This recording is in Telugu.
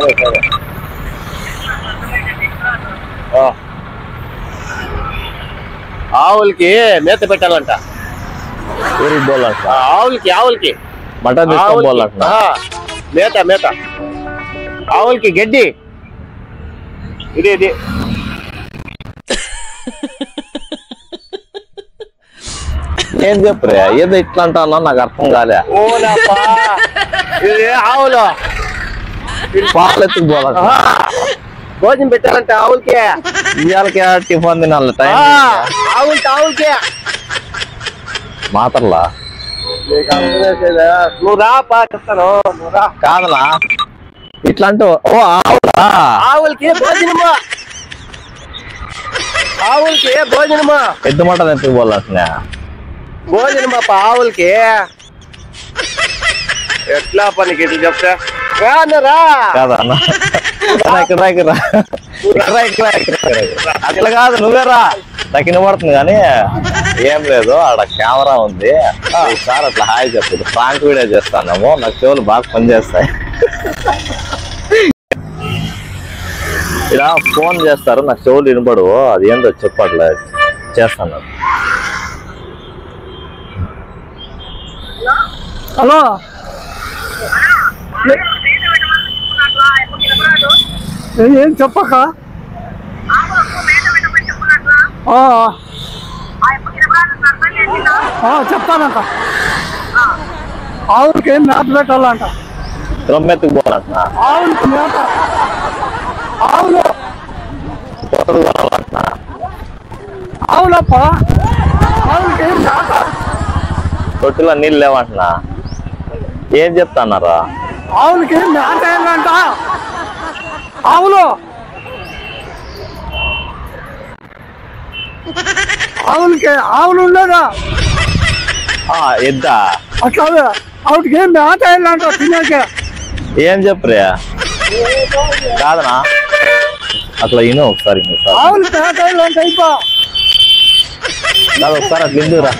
సరే సరే. ఆవులకి మేత పెట్టాలంట. ఆవులకి మటన్ తీసుకోవాలంట. మేత మేత ఆవులకి గడ్డి. ఇది ఏం చెప్పరే? ఏదో ఇట్లా అంటానో నాకు అర్థం కాలే. ఇది ఆవులు పాలు ఎత్తుకుపోవాలంట. భోజనం పెట్టాలంట ఆవులకి. ఇవాళకి టిఫిన్ తినాలి టైం. ఆవులకి మాత్రలా నువ్వు రా చెప్తాను. నువ్వు రా. కాదనా ఇట్లా అంటూ. ఓ ఆవులా? ఆవులకి భోజనమా. ఆవులకి భోజనమా. ఎద్దు మటన్ ఎత్తుకుపోవాలంటున్నా. భోజనమా ఆవులకి. ఎట్లా పనికి ఇట్లా చెప్తా రా. కాదా అట్లా కాదు, నువ్వే రా. నాకు వినబడుతుంది కానీ ఏం లేదు. ఆడ కెమెరా ఉంది. సార్ అట్లా హాయ్ చెప్పదు. ఫ్రాంక్ వీడియో చేస్తాము. నాకు చెవులు బాగా పనిచేస్తాయి. ఇలా ఫోన్ చేస్తారు, నాకు చెవులు వినపడు. అది ఏంటో చెప్పట్లే చేస్తాను. హలో, ఏం చెప్పక చెప్తానంట. ఆవులకి ఏం మేత పెట్టాలంట. రొమ్మెత్తుకు పోవాలంట. ఆవులకి మేత. ఆవులప్ప ఆవులకి ఏం మేత. తొట్టిలో నీళ్ళు లేవంటున్నా. ఏం చెప్తాన్నారా? ఆవులకి మేత ఏంటంట. ఆవులు ఉండేదా? ఎద్దా? అట్లా ఆవిడకి ఏం మేత ఏంటంట తినేకే. ఏం చెప్పరే? కాదనా అట్లా విను ఒకసారి. ఆవులు మేత ఏంటంట. ఒకసారి అట్లా ఇందురా.